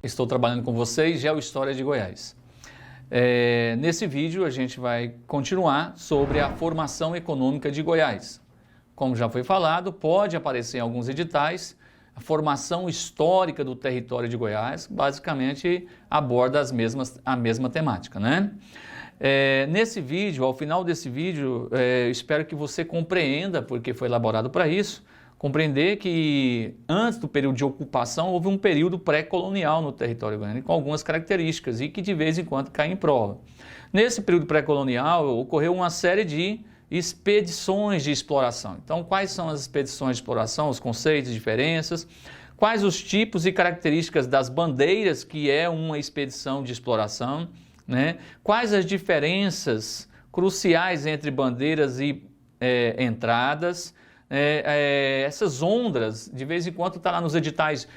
Estou trabalhando com vocês, GeoHistória de Goiás. Nesse vídeo a gente vai continuar sobre a formação econômica de Goiás. Como já foi falado, pode aparecer em alguns editais, a formação histórica do território de Goiás basicamente aborda a mesma temática, né? Nesse vídeo, ao final desse vídeo, espero que você compreenda, porque foi elaborado para isso, compreender que antes do período de ocupação houve um período pré-colonial no território goiano com algumas características e que de vez em quando cai em prova. Nesse período pré-colonial ocorreu uma série de expedições de exploração. Então, quais são as expedições de exploração, os conceitos, diferenças, quais os tipos e características das bandeiras que é uma expedição de exploração, né? Quais as diferenças cruciais entre bandeiras e entradas, essas ondas, de vez em quando está lá nos editais,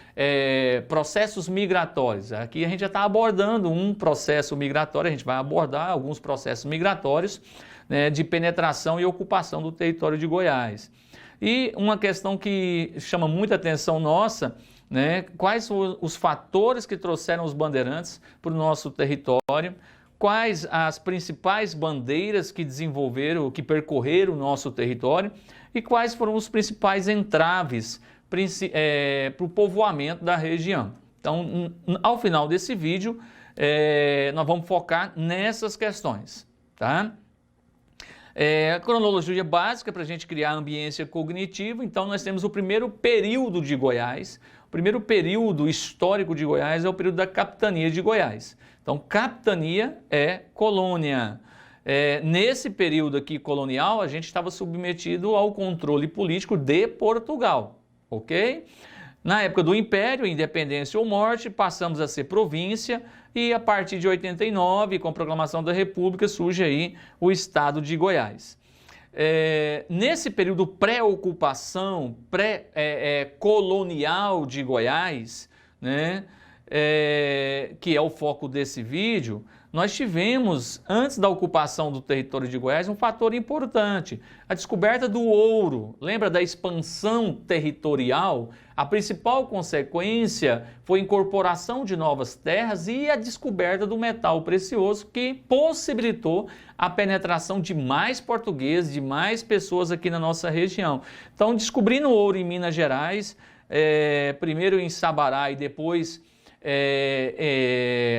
processos migratórios. Aqui a gente já está abordando um processo migratório, a gente vai abordar alguns processos migratórios, né, de penetração e ocupação do território de Goiás. E uma questão que chama muita atenção nossa, né, quais os fatores que trouxeram os bandeirantes para o nosso território, quais as principais bandeiras que desenvolveram, que percorreram o nosso território e quais foram os principais entraves para o povoamento da região. Então, ao final desse vídeo, nós vamos focar nessas questões, tá? A cronologia básica para a gente criar a ambiência cognitiva. Então, nós temos o primeiro período de Goiás. O primeiro período histórico de Goiás é o período da capitania de Goiás. Então, capitania é colônia. Nesse período aqui colonial, a gente estava submetido ao controle político de Portugal, ok? Na época do Império, independência ou morte, passamos a ser província e a partir de 89, com a proclamação da República, surge aí o Estado de Goiás. Nesse período pré-ocupação, pré-colonial de Goiás, né, que é o foco desse vídeo, nós tivemos, antes da ocupação do território de Goiás, um fator importante, a descoberta do ouro. Lembra da expansão territorial? A principal consequência foi a incorporação de novas terras e a descoberta do metal precioso, que possibilitou a penetração de mais portugueses, de mais pessoas aqui na nossa região. Então, descobrindo ouro em Minas Gerais, primeiro em Sabará e depois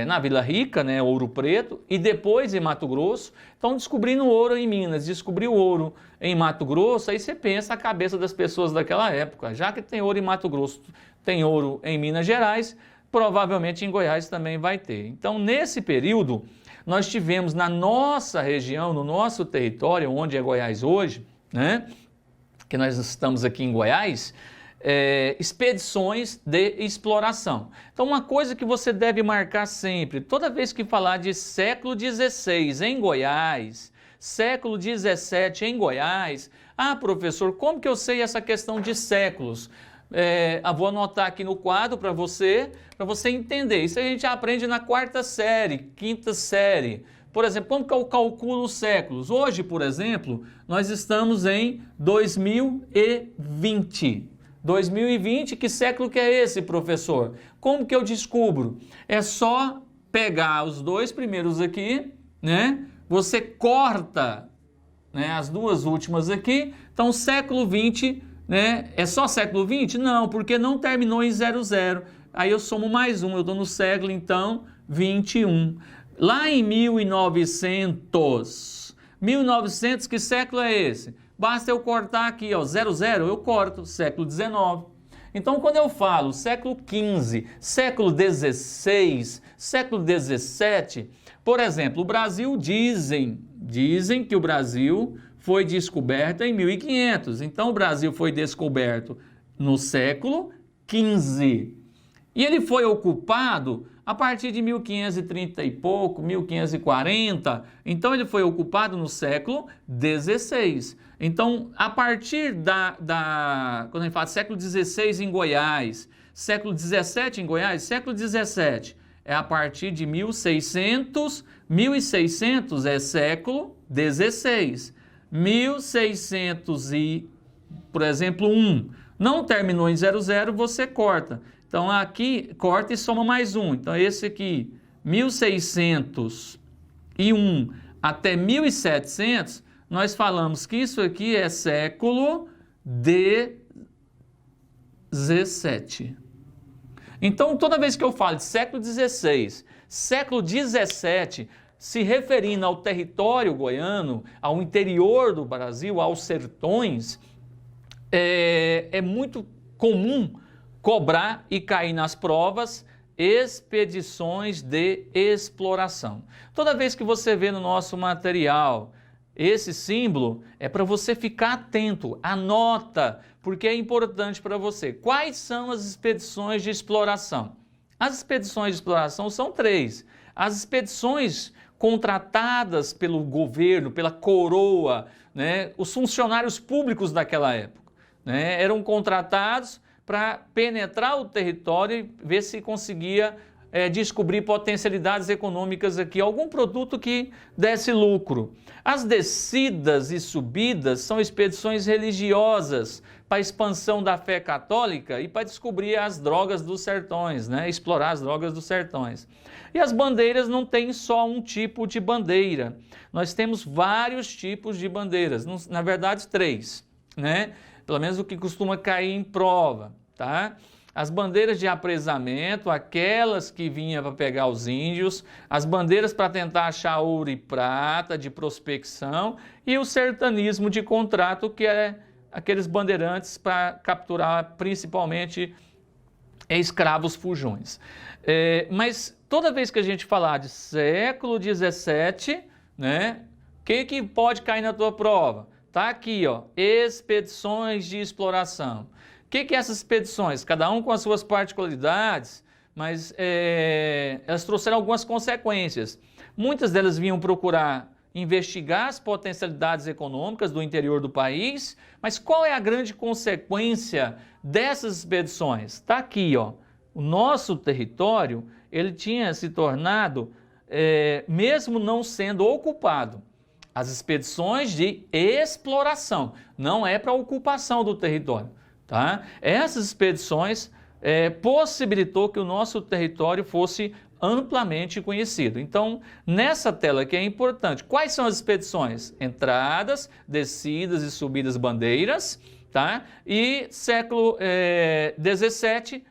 na Vila Rica, né, Ouro Preto, e depois em Mato Grosso. Então, descobrindo ouro em Minas, descobriu ouro em Mato Grosso, aí você pensa a cabeça das pessoas daquela época, já que tem ouro em Mato Grosso, tem ouro em Minas Gerais, provavelmente em Goiás também vai ter. Então, nesse período, nós tivemos na nossa região, no nosso território, onde é Goiás hoje, né, que nós estamos aqui em Goiás, expedições de exploração. Então, uma coisa que você deve marcar sempre, toda vez que falar de século XVI em Goiás, século XVII em Goiás, professor, como que eu sei essa questão de séculos? Vou anotar aqui no quadro para você entender. Isso a gente aprende na quarta série, quinta série. Por exemplo, como que eu calculo os séculos? Hoje, por exemplo, nós estamos em 2020. 2020, que século que é esse, professor? Como que eu descubro? É só pegar os dois primeiros aqui, né? Você corta, né, as duas últimas aqui. Então, século 20, né? É só século 20? Não, porque não terminou em 00. Aí eu somo mais um, eu estou no século, então, 21. Lá em 1900, que século é esse? Basta eu cortar aqui, ó, 00, eu corto, século XIX. Então, quando eu falo século XV, século XVI, século XVII, por exemplo, o Brasil dizem que o Brasil foi descoberto em 1500. Então, o Brasil foi descoberto no século XV. E ele foi ocupado a partir de 1530 e pouco, 1540, então ele foi ocupado no século XVI. Então, a partir quando a gente fala século XVI em Goiás, século XVII em Goiás, século XVII é a partir de 1600, 1600 é século XVI, 1600 e, por exemplo, 1, não terminou em 00, você corta. Então aqui corta e soma mais um. Então esse aqui, 1601 até 1700, nós falamos que isso aqui é século XVII. Então toda vez que eu falo de século XVI, século XVII, se referindo ao território goiano, ao interior do Brasil, aos sertões, é muito comum cobrar e cair nas provas expedições de exploração. Toda vez que você vê no nosso material esse símbolo, é para você ficar atento, anota, porque é importante para você. Quais são as expedições de exploração? As expedições de exploração são 3. As expedições contratadas pelo governo, pela coroa, né, os funcionários públicos daquela época, né, eram contratados para penetrar o território e ver se conseguia descobrir potencialidades econômicas aqui, algum produto que desse lucro. As descidas e subidas são expedições religiosas para a expansão da fé católica e para descobrir as drogas dos sertões, né? Explorar as drogas dos sertões. E as bandeiras não tem só um tipo de bandeira, nós temos vários tipos de bandeiras, na verdade 3, né? Pelo menos o que costuma cair em prova, tá? As bandeiras de apresamento, aquelas que vinham para pegar os índios, as bandeiras para tentar achar ouro e prata, de prospecção, e o sertanismo de contrato, que é aqueles bandeirantes para capturar principalmente escravos fujões. Mas toda vez que a gente falar de século XVII, né, o que pode cair na tua prova? Tá aqui, ó, expedições de exploração. O que essas expedições? Cada um com as suas particularidades, mas elas trouxeram algumas consequências. Muitas delas vinham procurar investigar as potencialidades econômicas do interior do país, mas qual é a grande consequência dessas expedições? Está aqui, ó, o nosso território, ele tinha se tornado, mesmo não sendo ocupado, as expedições de exploração, não é para ocupação do território. Tá? Essas expedições possibilitou que o nosso território fosse amplamente conhecido. Então, nessa tela aqui é importante. Quais são as expedições? Entradas, descidas e subidas bandeiras, tá? E século XVII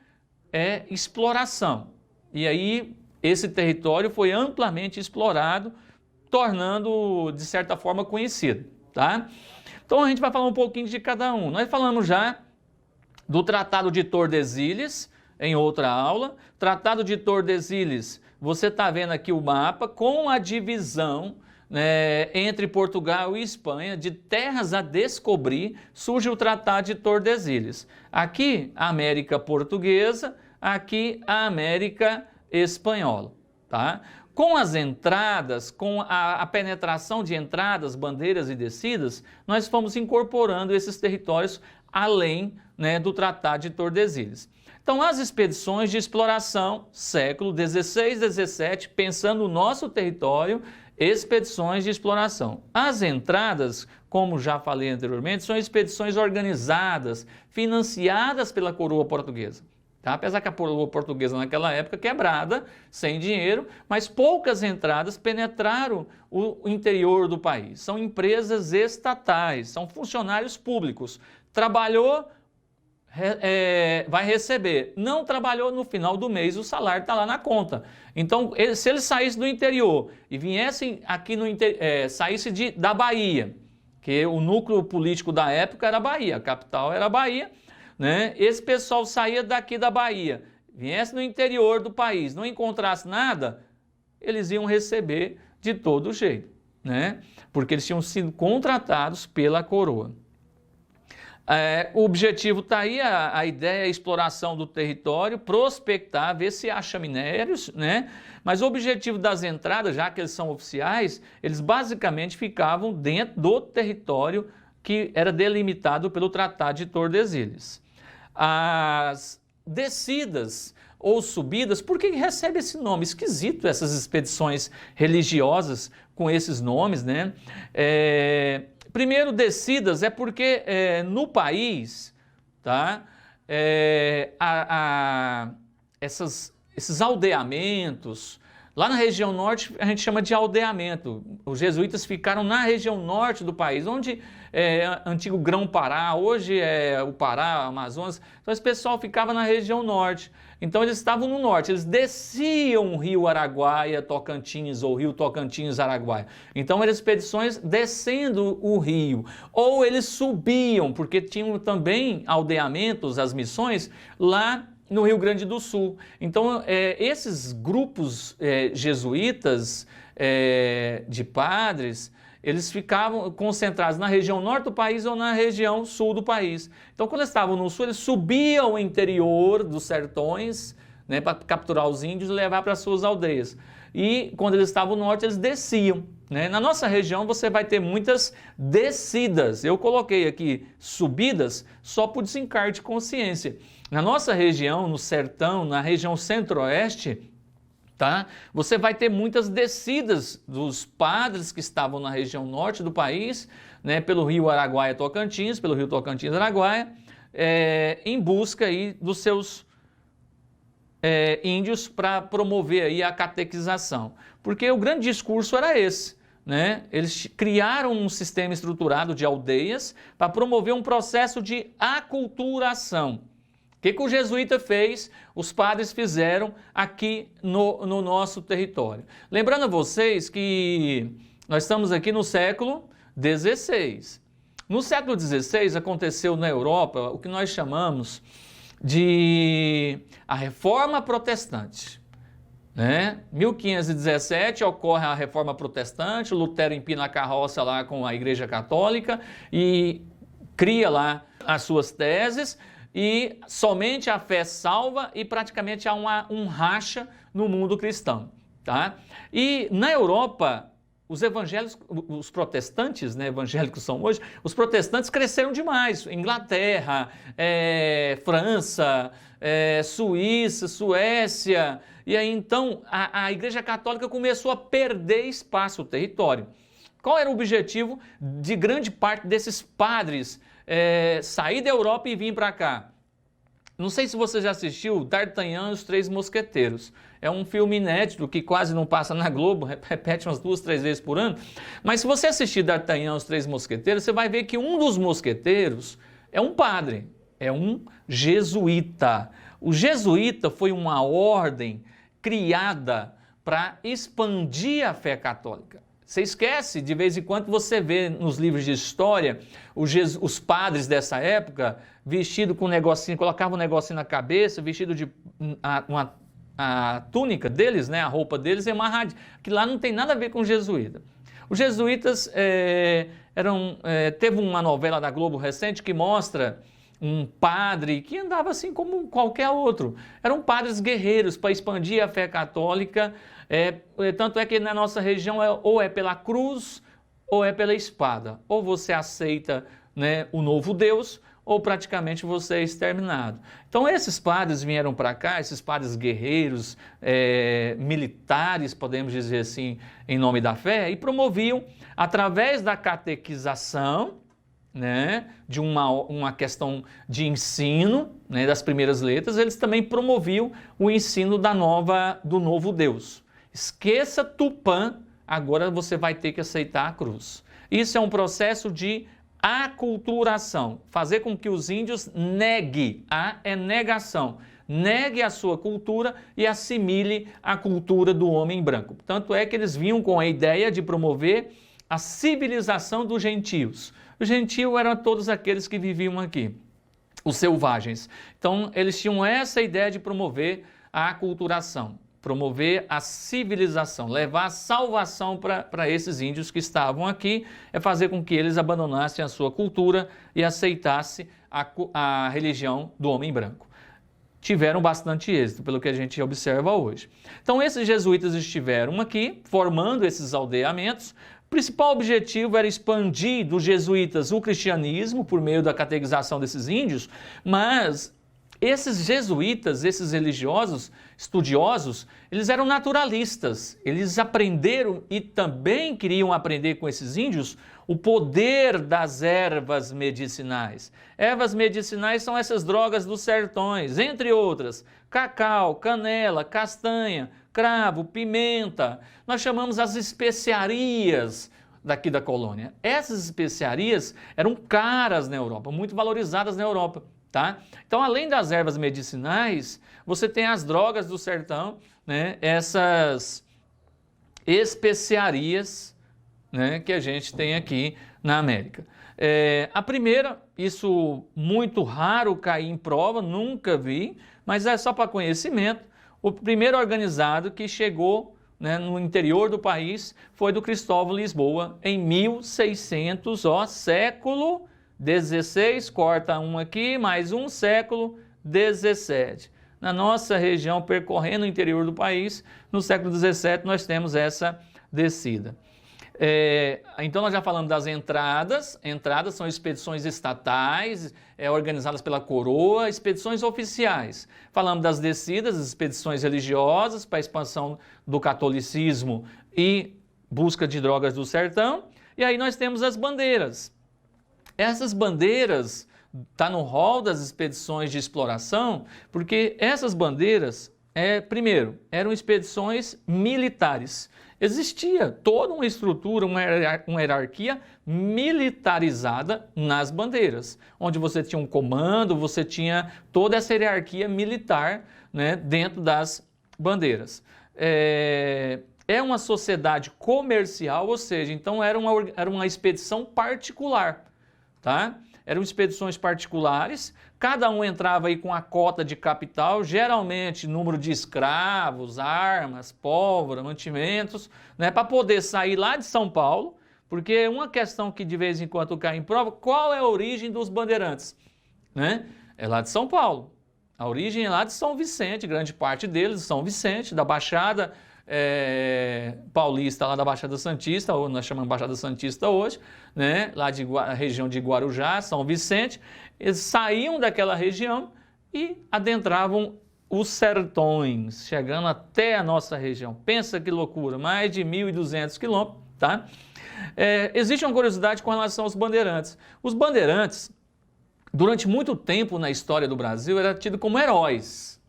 é exploração. E aí esse território foi amplamente explorado, tornando, de certa forma, conhecido, tá? Então a gente vai falar um pouquinho de cada um. Nós falamos já do Tratado de Tordesilhas, em outra aula. Tratado de Tordesilhas, você está vendo aqui o mapa com a divisão, né, entre Portugal e Espanha, de terras a descobrir, surge o Tratado de Tordesilhas. Aqui a América Portuguesa, aqui a América Espanhola, tá? Com as entradas, com a penetração de entradas, bandeiras e descidas, nós fomos incorporando esses territórios além, né, do Tratado de Tordesilhas. Então, as expedições de exploração, século XVI, XVII, pensando no nosso território, expedições de exploração. As entradas, como já falei anteriormente, são expedições organizadas, financiadas pela coroa portuguesa. Tá? Apesar que a coroa portuguesa naquela época quebrada, sem dinheiro, mas poucas entradas penetraram o interior do país. São empresas estatais, são funcionários públicos. Trabalhou, vai receber. Não trabalhou, no final do mês o salário está lá na conta. Então, se ele saísse do interior e viesse aqui saísse da Bahia, que o núcleo político da época era a Bahia, a capital era a Bahia, né? Esse pessoal saía daqui da Bahia, viesse no interior do país, não encontrasse nada, eles iam receber de todo jeito, né? Porque eles tinham sido contratados pela coroa. O objetivo está aí, a ideia é a exploração do território, prospectar, ver se acha minérios, né? Mas o objetivo das entradas, já que eles são oficiais, eles basicamente ficavam dentro do território que era delimitado pelo Tratado de Tordesilhas. As descidas ou subidas, por que recebe esse nome? Esquisito essas expedições religiosas com esses nomes, né? Primeiro, descidas é porque no país, tá? esses aldeamentos. Lá na região norte a gente chama de aldeamento. Os jesuítas ficaram na região norte do país, onde é antigo Grão-Pará, hoje é o Pará, Amazonas. Então esse pessoal ficava na região norte. Então eles estavam no norte, eles desciam o rio Araguaia, Tocantins, ou rio Tocantins, Araguaia. Então eram expedições descendo o rio. Ou eles subiam, porque tinham também aldeamentos, as missões, lá no Rio Grande do Sul. Então, esses grupos jesuítas de padres, eles ficavam concentrados na região norte do país ou na região sul do país. Então, quando eles estavam no sul, eles subiam ao interior dos sertões, né, para capturar os índios e levar para suas aldeias. E quando eles estavam no norte, eles desciam. Né? Na nossa região você vai ter muitas descidas. Eu coloquei aqui subidas só por desencargo de consciência. Na nossa região, no sertão, na região centro-oeste, tá? Você vai ter muitas descidas dos padres que estavam na região norte do país, né, pelo rio Araguaia Tocantins, pelo rio Tocantins Araguaia, em busca aí dos seus índios para promover aí a catequização. Porque o grande discurso era esse, né? Eles criaram um sistema estruturado de aldeias para promover um processo de aculturação. O que o jesuíta fez, os padres fizeram aqui no nosso território. Lembrando a vocês que nós estamos aqui no século XVI. No século XVI aconteceu na Europa o que nós chamamos de a Reforma Protestante. Né? 1517 ocorre a Reforma Protestante, Lutero empina a carroça lá com a Igreja Católica e cria lá as suas teses. E somente a fé salva e praticamente há um racha no mundo cristão. Tá? E na Europa, os evangélicos, os protestantes, né, evangélicos são hoje, os protestantes cresceram demais. Inglaterra, França, Suíça, Suécia. E aí então a Igreja Católica começou a perder espaço, território. Qual era o objetivo de grande parte desses padres sair da Europa e vir para cá? Não sei se você já assistiu D'Artagnan e os Três Mosqueteiros. É um filme inédito que quase não passa na Globo, repete umas 2, 3 vezes por ano. Mas se você assistir D'Artagnan e os Três Mosqueteiros, você vai ver que um dos mosqueteiros é um padre, é um jesuíta. O jesuíta foi uma ordem criada para expandir a fé católica. Você esquece, de vez em quando você vê nos livros de história os padres dessa época vestidos com um negocinho, colocavam um negocinho na cabeça, vestido de a túnica deles, né, a roupa deles é amarrada, que lá não tem nada a ver com jesuíta. Os jesuítas teve uma novela da Globo recente que mostra um padre que andava assim como qualquer outro. Eram padres guerreiros para expandir a fé católica. Tanto é que na nossa região ou é pela cruz ou é pela espada. Ou você aceita, né, o novo Deus ou praticamente você é exterminado. Então esses padres vieram para cá, esses padres guerreiros, militares, podemos dizer assim, em nome da fé, e promoviam através da catequização, né, de uma questão de ensino, né, das primeiras letras, eles também promoviam o ensino do novo Deus. Esqueça Tupã, agora você vai ter que aceitar a cruz. Isso é um processo de aculturação, fazer com que os índios negue, negação, negue a sua cultura e assimile a cultura do homem branco. Tanto é que eles vinham com a ideia de promover a civilização dos gentios. Os gentios eram todos aqueles que viviam aqui, os selvagens. Então, eles tinham essa ideia de promover a aculturação, promover a civilização, levar a salvação para esses índios que estavam aqui, fazer com que eles abandonassem a sua cultura e aceitassem a religião do homem branco. Tiveram bastante êxito, pelo que a gente observa hoje. Então, esses jesuítas estiveram aqui, formando esses aldeamentos. O principal objetivo era expandir dos jesuítas o cristianismo por meio da catequização desses índios, mas Esses jesuítas, esses religiosos, estudiosos, eles eram naturalistas. Eles aprenderam e também queriam aprender com esses índios o poder das ervas medicinais. Ervas medicinais são essas drogas dos sertões, entre outras: cacau, canela, castanha, cravo, pimenta. Nós chamamos as especiarias daqui da colônia. Essas especiarias eram caras na Europa, muito valorizadas na Europa. Tá? Então, além das ervas medicinais, você tem as drogas do sertão, né? Essas especiarias, né? Que a gente tem aqui na América. A primeira, isso muito raro cair em prova, nunca vi, mas é só para conhecimento. O primeiro organizado que chegou, né, no interior do país foi do Cristóvão Lisboa em 1600, século 16, corta um aqui, mais um, século 17. Na nossa região, percorrendo o interior do país, no século 17 nós temos essa descida. Então nós já falamos das entradas. Entradas são expedições estatais, organizadas pela coroa, expedições oficiais. Falamos das descidas, as expedições religiosas para a expansão do catolicismo e busca de drogas do sertão. E aí nós temos as bandeiras. Essas bandeiras estão no rol das expedições de exploração, porque essas bandeiras, primeiro, eram expedições militares. Existia toda uma estrutura, uma hierarquia militarizada nas bandeiras, onde você tinha um comando, você tinha toda essa hierarquia militar, né, dentro das bandeiras. É uma sociedade comercial, ou seja, então era uma expedição particular. Tá? Eram expedições particulares, cada um entrava aí com a cota de capital, geralmente número de escravos, armas, pólvora, mantimentos, né, para poder sair lá de São Paulo, porque uma questão que de vez em quando cai em prova: qual é a origem dos bandeirantes? Né? É lá de São Paulo. A origem é lá de São Vicente, grande parte deles de São Vicente, da Baixada Paulista, lá da Baixada Santista, ou nós chamamos Baixada Santista hoje, né? Lá da região de Guarujá, São Vicente. Eles saíam daquela região e adentravam os sertões, chegando até a nossa região. Pensa que loucura, mais de 1.200 quilômetros, tá? Existe uma curiosidade com relação aos bandeirantes. Os bandeirantes, durante muito tempo na história do Brasil, eram tidos como heróis,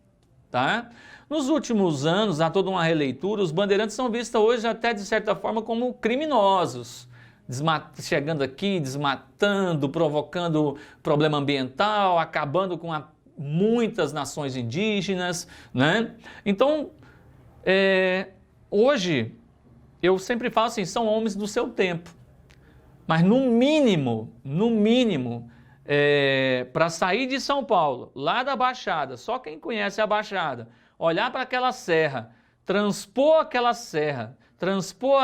tá? Nos últimos anos, há toda uma releitura, os bandeirantes são vistos hoje até de certa forma como criminosos, chegando aqui, desmatando, provocando problema ambiental, acabando com muitas nações indígenas, né? Então, hoje, eu sempre falo assim, são homens do seu tempo, mas no mínimo, para sair de São Paulo, lá da Baixada, só quem conhece a Baixada, olhar para aquela serra, transpor aquela serra, transpor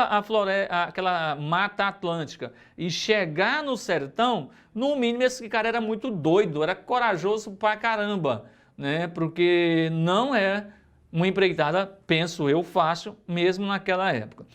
aquela mata atlântica e chegar no sertão, no mínimo esse cara era muito doido, era corajoso pra caramba, né? Porque não é uma empreitada, penso eu, fácil, mesmo naquela época.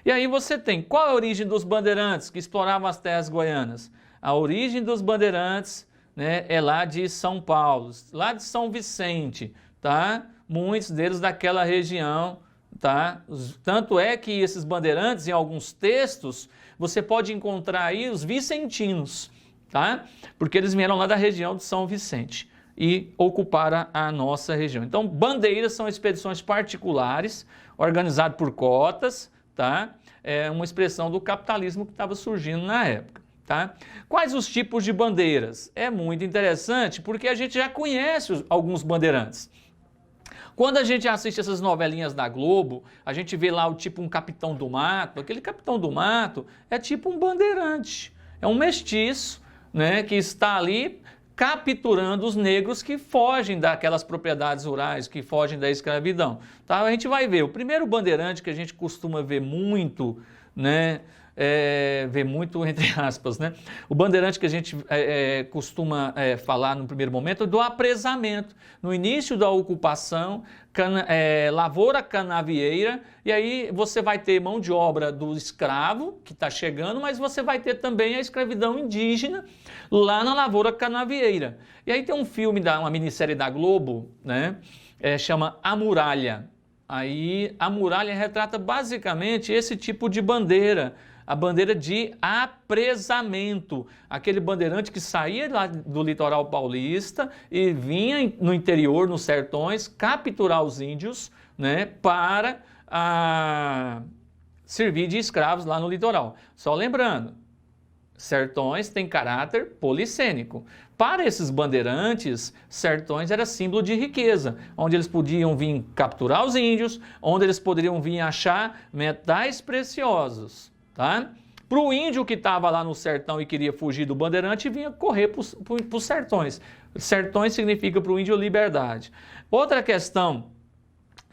E aí você tem, qual é a origem dos bandeirantes que exploravam as terras goianas? A origem dos bandeirantes, né, é lá de São Paulo, lá de São Vicente, tá? Muitos deles daquela região, tá? Tanto é que esses bandeirantes, em alguns textos, você pode encontrar aí os vicentinos, tá? Porque eles vieram lá da região de São Vicente e ocuparam a nossa região. Então, bandeiras são expedições particulares, organizadas por cotas, tá? É uma expressão do capitalismo que estava surgindo na época, tá? Quais os tipos de bandeiras? É muito interessante porque a gente já conhece alguns bandeirantes. Quando a gente assiste essas novelinhas da Globo, a gente vê lá um capitão do mato. Aquele capitão do mato é tipo um bandeirante, é um mestiço, né, que está ali capturando os negros que fogem daquelas propriedades rurais, que fogem da escravidão. Tá? A gente vai ver, o primeiro bandeirante que a gente costuma ver muito, né, vê muito entre aspas, né? O bandeirante que a gente costuma falar no primeiro momento é do apresamento. No início da ocupação, lavoura canavieira, e aí você vai ter mão de obra do escravo, que está chegando, mas você vai ter também a escravidão indígena lá na lavoura canavieira. E aí tem um filme, uma minissérie da Globo, né? Chama A Muralha. Aí a muralha retrata basicamente esse tipo de bandeira, a bandeira de apresamento, aquele bandeirante que saía lá do litoral paulista e vinha no interior, nos sertões, capturar os índios, né, para servir de escravos lá no litoral. Só lembrando, sertões têm caráter policênico. Para esses bandeirantes, sertões era símbolo de riqueza, onde eles podiam vir capturar os índios, onde eles poderiam vir achar metais preciosos, tá? Para o índio que estava lá no sertão e queria fugir do bandeirante, vinha correr para os sertões. Sertões significa para o índio liberdade. Outra questão,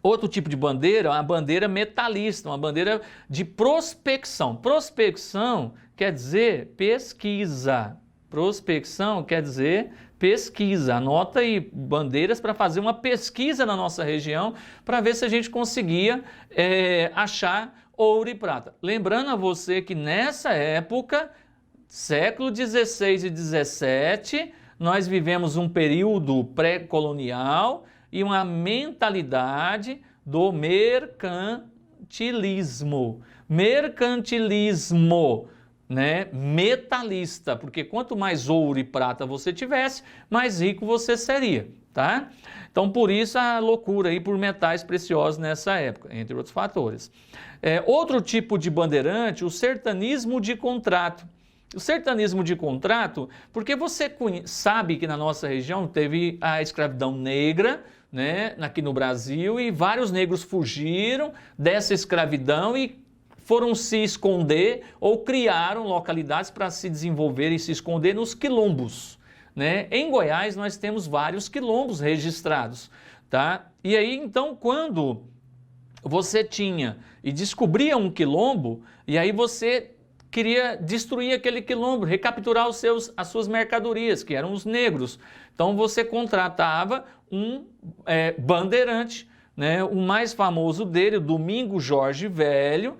outro tipo de bandeira, uma bandeira metalista, uma bandeira de prospecção. Prospecção quer dizer pesquisa. Prospecção quer dizer pesquisa. Anota aí bandeiras para fazer uma pesquisa na nossa região para ver se a gente conseguia achar ouro e prata. Lembrando a você que nessa época, século XVI e XVII, nós vivemos um período pré-colonial e uma mentalidade do mercantilismo. Mercantilismo, né, metalista, porque quanto mais ouro e prata você tivesse, mais rico você seria, tá? Então, por isso a loucura aí por metais preciosos nessa época, entre outros fatores. Outro tipo de bandeirante, o sertanismo de contrato. O sertanismo de contrato, porque você sabe que na nossa região teve a escravidão negra, né, aqui no Brasil, e vários negros fugiram dessa escravidão e foram se esconder ou criaram localidades para se desenvolver e se esconder nos quilombos, né? Em Goiás nós temos vários quilombos registrados, tá? E aí então quando você tinha e descobria um quilombo, e aí você queria destruir aquele quilombo, recapturar as suas mercadorias, que eram os negros. Então você contratava um bandeirante, né? O mais famoso dele, o Domingos Jorge Velho.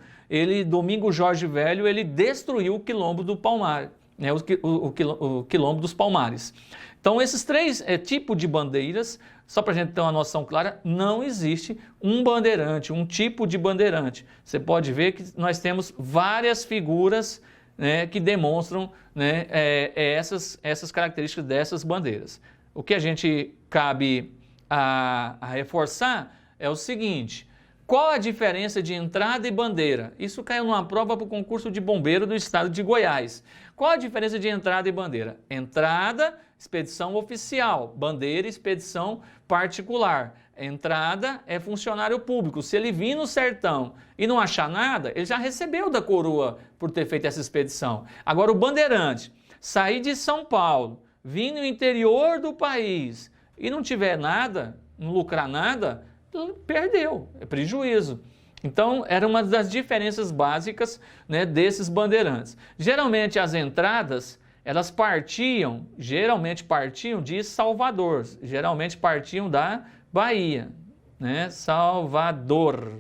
Domingos Jorge Velho, ele destruiu o quilombo do Palmar, né? o quilombo dos Palmares. Então, esses três tipos de bandeiras, só para a gente ter uma noção clara, não existe um bandeirante, um tipo de bandeirante. Você pode ver que nós temos várias figuras, né, que demonstram, né, essas características dessas bandeiras. O que a gente cabe a reforçar é o seguinte: qual a diferença de entrada e bandeira? Isso caiu numa prova para o concurso de bombeiro do estado de Goiás. Qual a diferença de entrada e bandeira? Entrada, expedição oficial. Bandeira, expedição particular. Entrada é funcionário público. Se ele vir no sertão e não achar nada, ele já recebeu da coroa por ter feito essa expedição. Agora o bandeirante, sair de São Paulo, vir no interior do país e não tiver nada, não lucrar nada, perdeu, é prejuízo. Então, era uma das diferenças básicas, né, desses bandeirantes. Geralmente, as entradas, elas geralmente partiam de Salvador, geralmente partiam da Bahia, né, Salvador.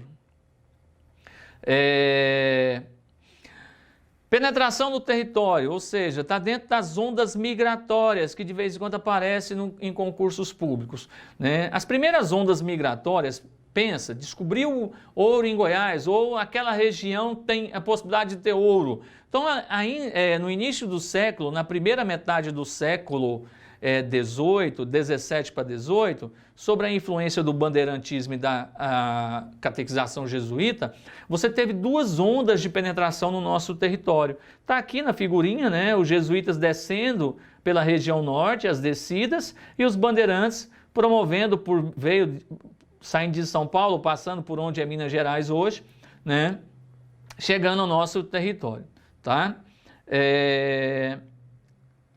Penetração no território, ou seja, está dentro das ondas migratórias que de vez em quando aparecem em concursos públicos, né? As primeiras ondas migratórias, pensa, descobriu ouro em Goiás ou aquela região tem a possibilidade de ter ouro. Então, aí, no início do século, na primeira metade do século 17 para 18, sobre a influência do bandeirantismo e da catequização jesuíta, você teve duas ondas de penetração no nosso território. Está aqui na figurinha, né, os jesuítas descendo pela região norte, as descidas, e os bandeirantes promovendo saindo de São Paulo, passando por onde é Minas Gerais hoje, né, chegando ao nosso território, tá?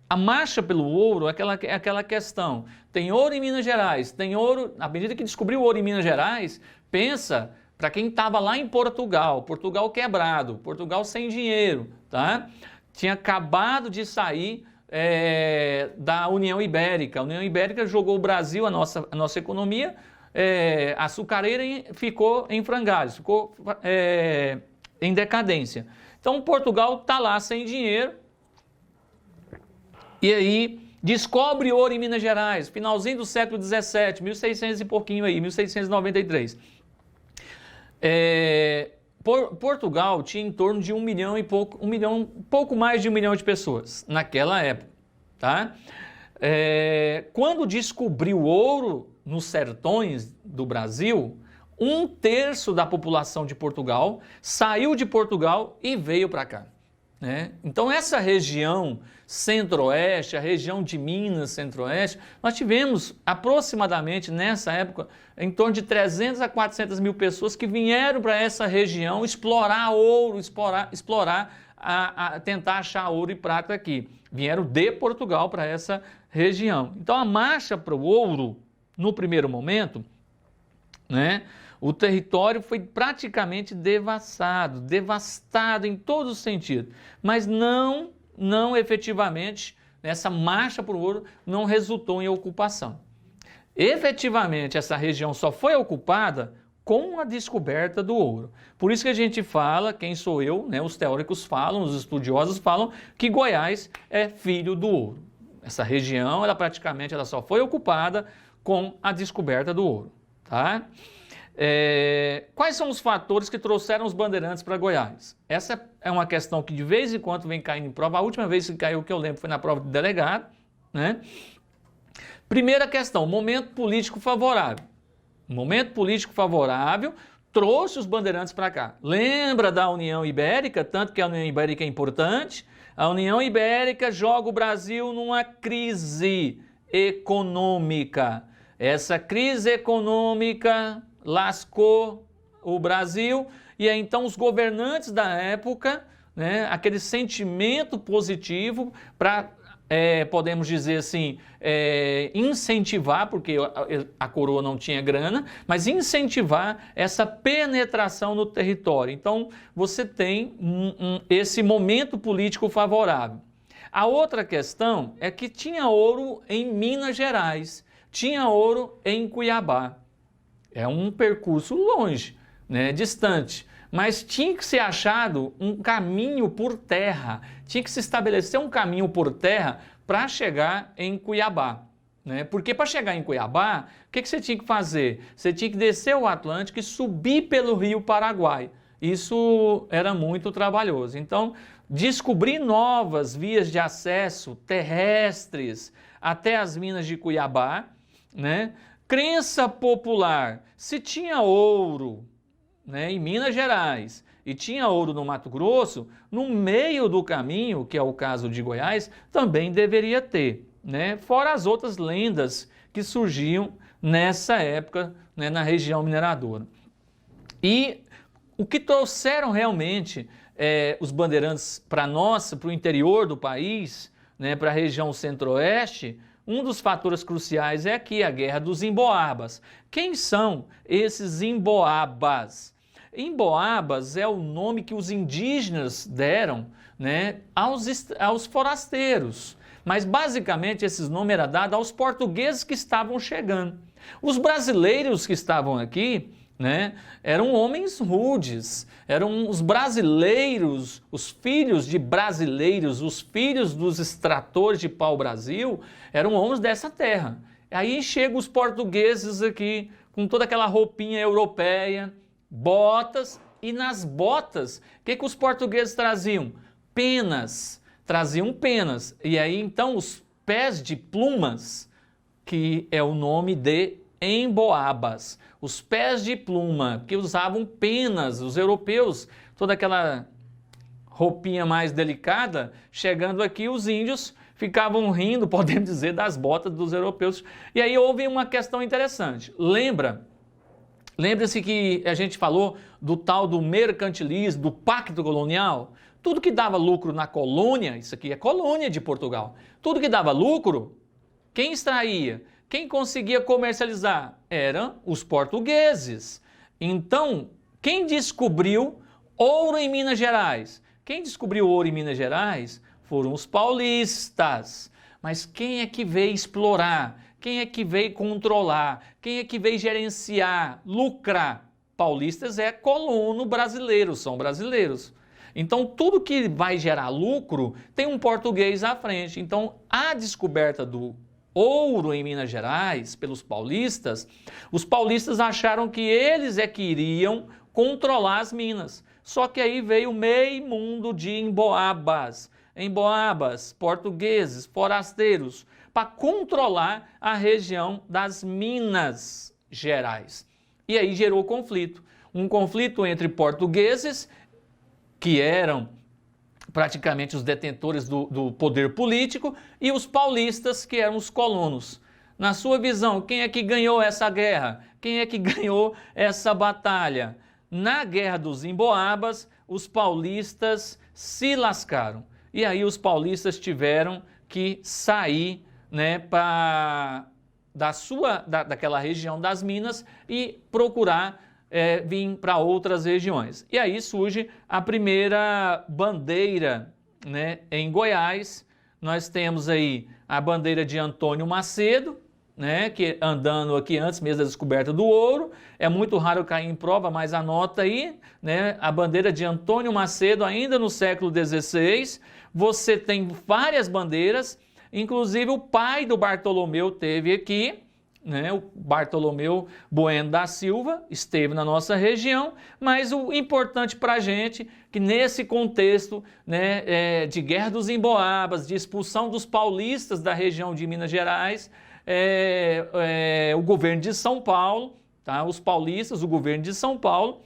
A marcha pelo ouro é aquela questão. Tem ouro em Minas Gerais, tem ouro, à medida que descobriu o ouro em Minas Gerais, pensa para quem estava lá em Portugal, Portugal quebrado, Portugal sem dinheiro, tá? Tinha acabado de sair da União Ibérica. A União Ibérica jogou o Brasil, a nossa economia, açucareira, ficou em frangalhos, ficou em decadência. Então Portugal está lá sem dinheiro e aí descobre ouro em Minas Gerais, finalzinho do século 17, 1600 e pouquinho aí, 1693. Portugal tinha em torno de 1 milhão e pouco, pouco mais de 1 milhão de pessoas naquela época, tá? Quando descobriu ouro nos sertões do Brasil, 1/3 da população de Portugal saiu de Portugal e veio para cá, né? Então essa região centro-oeste, a região de Minas centro-oeste, nós tivemos aproximadamente nessa época em torno de 300 a 400 mil pessoas que vieram para essa região explorar ouro, tentar achar ouro e prata aqui. Vieram de Portugal para essa região. Então a marcha para o ouro, no primeiro momento, né, o território foi praticamente devastado em todos os sentidos, mas não efetivamente, essa marcha para o ouro não resultou em ocupação. Efetivamente, essa região só foi ocupada com a descoberta do ouro. Por isso que a gente fala, quem sou eu, né, os teóricos falam, os estudiosos falam, que Goiás é filho do ouro. Essa região, ela só foi ocupada com a descoberta do ouro, tá? Quais são os fatores que trouxeram os bandeirantes para Goiás? Essa é uma questão que de vez em quando vem caindo em prova. A última vez que caiu, que eu lembro, foi na prova de delegado, né? Primeira questão, momento político favorável. O momento político favorável trouxe os bandeirantes para cá. Lembra da União Ibérica, tanto que a União Ibérica é importante? A União Ibérica joga o Brasil numa crise econômica. Essa crise econômica lascou o Brasil e aí então os governantes da época, né, aquele sentimento positivo para, podemos dizer assim, incentivar, porque a coroa não tinha grana, mas incentivar essa penetração no território. Então você tem esse momento político favorável. A outra questão é que tinha ouro em Minas Gerais, tinha ouro em Cuiabá. É um percurso longe, né, distante, mas tinha que ser achado um caminho por terra, tinha que se estabelecer um caminho por terra para chegar em Cuiabá, né? Porque para chegar em Cuiabá, o que você tinha que fazer? Você tinha que descer o Atlântico e subir pelo Rio Paraguai. Isso era muito trabalhoso. Então, descobrir novas vias de acesso terrestres até as minas de Cuiabá, né? Crença popular, se tinha ouro, né, em Minas Gerais e tinha ouro no Mato Grosso, no meio do caminho, que é o caso de Goiás, também deveria ter, né? Fora as outras lendas que surgiam nessa época, né, na região mineradora. E o que trouxeram realmente os bandeirantes para o interior do país, né, para a região centro-oeste, um dos fatores cruciais é aqui a Guerra dos Emboabas. Quem são esses Emboabas? Emboabas é o nome que os indígenas deram, né, aos forasteiros. Mas basicamente esse nome era dado aos portugueses que estavam chegando. Os brasileiros que estavam aqui, né, eram homens rudes, eram os brasileiros, os filhos de brasileiros, os filhos dos extratores de pau-brasil, eram homens dessa terra. Aí chegam os portugueses aqui, com toda aquela roupinha europeia, botas, e nas botas, o que os portugueses traziam? Penas, traziam penas. E aí então os pés de plumas, que é o nome de Emboabas, os pés de pluma, que usavam penas, os europeus, toda aquela roupinha mais delicada, chegando aqui os índios ficavam rindo, podemos dizer, das botas dos europeus. E aí houve uma questão interessante. Lembra-se que a gente falou do tal do mercantilismo, do pacto colonial? Tudo que dava lucro na colônia, isso aqui é colônia de Portugal, tudo que dava lucro, quem extraía? Quem conseguia comercializar? Eram os portugueses. Então, Quem descobriu ouro em Minas Gerais? Quem descobriu ouro em Minas Gerais foram os paulistas. Mas quem é que veio explorar? Quem é que veio controlar? Quem é que veio gerenciar, lucrar? Paulistas é colono brasileiro, são brasileiros. Então, tudo que vai gerar lucro tem um português à frente. Então, a descoberta do ouro em Minas Gerais pelos paulistas, os paulistas acharam que eles é que iriam controlar as minas. Só que aí veio meio mundo de emboabas, portugueses, forasteiros, para controlar a região das Minas Gerais. E aí gerou conflito. Um conflito entre portugueses, que eram praticamente os detentores do poder político, e os paulistas, que eram os colonos. Na sua visão, quem é que ganhou essa guerra? Quem é que ganhou essa batalha? Na Guerra dos Emboabas, os paulistas se lascaram. E aí os paulistas tiveram que sair, né, daquela região das Minas e procurar vir para outras regiões. E aí surge a primeira bandeira, né, em Goiás. Nós temos aí a bandeira de Antônio Macedo, né, que andando aqui antes mesmo da descoberta do ouro. É muito raro cair em prova, mas anota aí, né, a bandeira de Antônio Macedo ainda no século XVI. Você tem várias bandeiras, inclusive o pai do Bartolomeu teve aqui, né, o Bartolomeu Bueno da Silva esteve na nossa região, mas o importante para a gente que nesse contexto, né, de Guerra dos Emboabas, de expulsão dos paulistas da região de Minas Gerais, o governo de São Paulo, tá, os paulistas, o governo de São Paulo,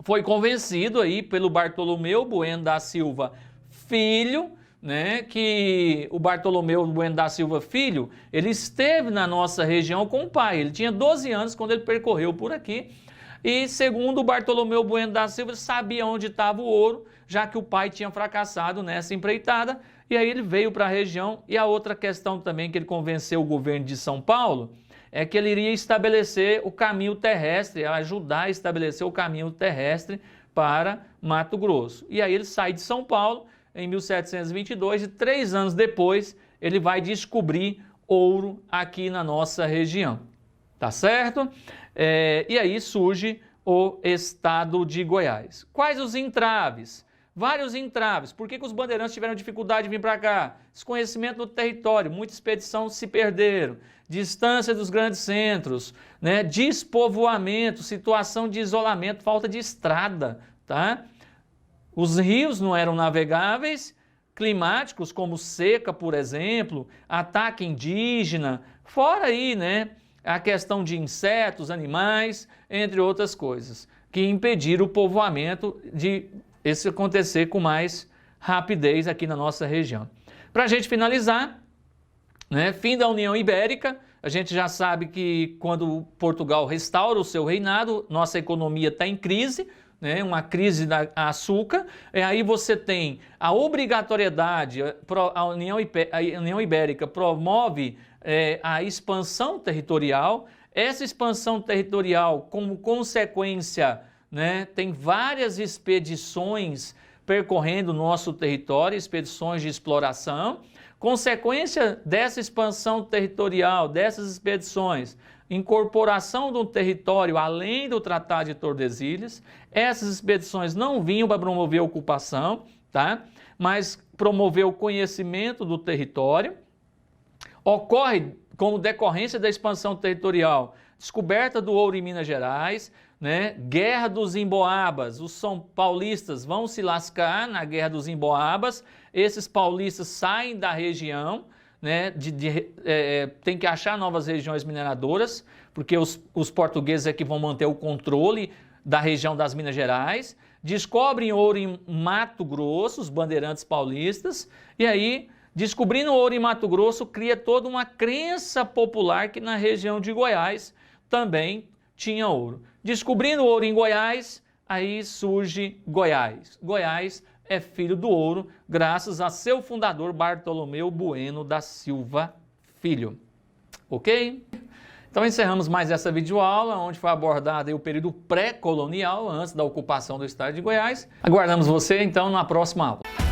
foi convencido aí pelo Bartolomeu Bueno da Silva Filho, né, que o Bartolomeu Bueno da Silva Filho, ele esteve na nossa região com o pai. Ele tinha 12 anos quando ele percorreu por aqui. E segundo o Bartolomeu Bueno da Silva, sabia onde estava o ouro, já que o pai tinha fracassado nessa empreitada. E aí ele veio para a região. E a outra questão também que ele convenceu o governo de São Paulo é que ele iria estabelecer o caminho terrestre, ajudar a estabelecer o caminho terrestre para Mato Grosso. E aí ele sai de São Paulo em 1722 e 3 anos depois ele vai descobrir ouro aqui na nossa região, tá certo? E aí surge o estado de Goiás. Quais os entraves? Vários entraves. Por que os bandeirantes tiveram dificuldade de vir para cá? Desconhecimento do território, muita expedição se perderam, distância dos grandes centros, né? Despovoamento, situação de isolamento, falta de estrada, tá? Os rios não eram navegáveis, climáticos como seca, por exemplo, ataque indígena, fora aí, né, a questão de insetos, animais, entre outras coisas, que impediram o povoamento de esse acontecer com mais rapidez aqui na nossa região. Para a gente finalizar, né, fim da União Ibérica, a gente já sabe que quando Portugal restaura o seu reinado, nossa economia está em crise, né, uma crise da açúcar, aí você tem a obrigatoriedade, a União Ibérica promove a expansão territorial. Essa expansão territorial, como consequência, né, tem várias expedições percorrendo o nosso território, expedições de exploração. Consequência dessa expansão territorial, dessas expedições, incorporação do território além do Tratado de Tordesilhas. Essas expedições não vinham para promover a ocupação, tá? Mas promover o conhecimento do território. Ocorre como decorrência da expansão territorial, descoberta do ouro em Minas Gerais, né? Guerra dos Emboabas, os São Paulistas vão se lascar na Guerra dos Emboabas, esses paulistas saem da região, né? Tem que achar novas regiões mineradoras, porque os portugueses é que vão manter o controle da região das Minas Gerais, descobrem ouro em Mato Grosso, os bandeirantes paulistas, e aí, descobrindo ouro em Mato Grosso, cria toda uma crença popular que na região de Goiás também tinha ouro. Descobrindo ouro em Goiás, aí surge Goiás. Goiás é filho do ouro, graças a seu fundador Bartolomeu Bueno da Silva Filho. Ok? Então encerramos mais essa videoaula, onde foi abordado aí o período pré-colonial, antes da ocupação do estado de Goiás. Aguardamos você então na próxima aula.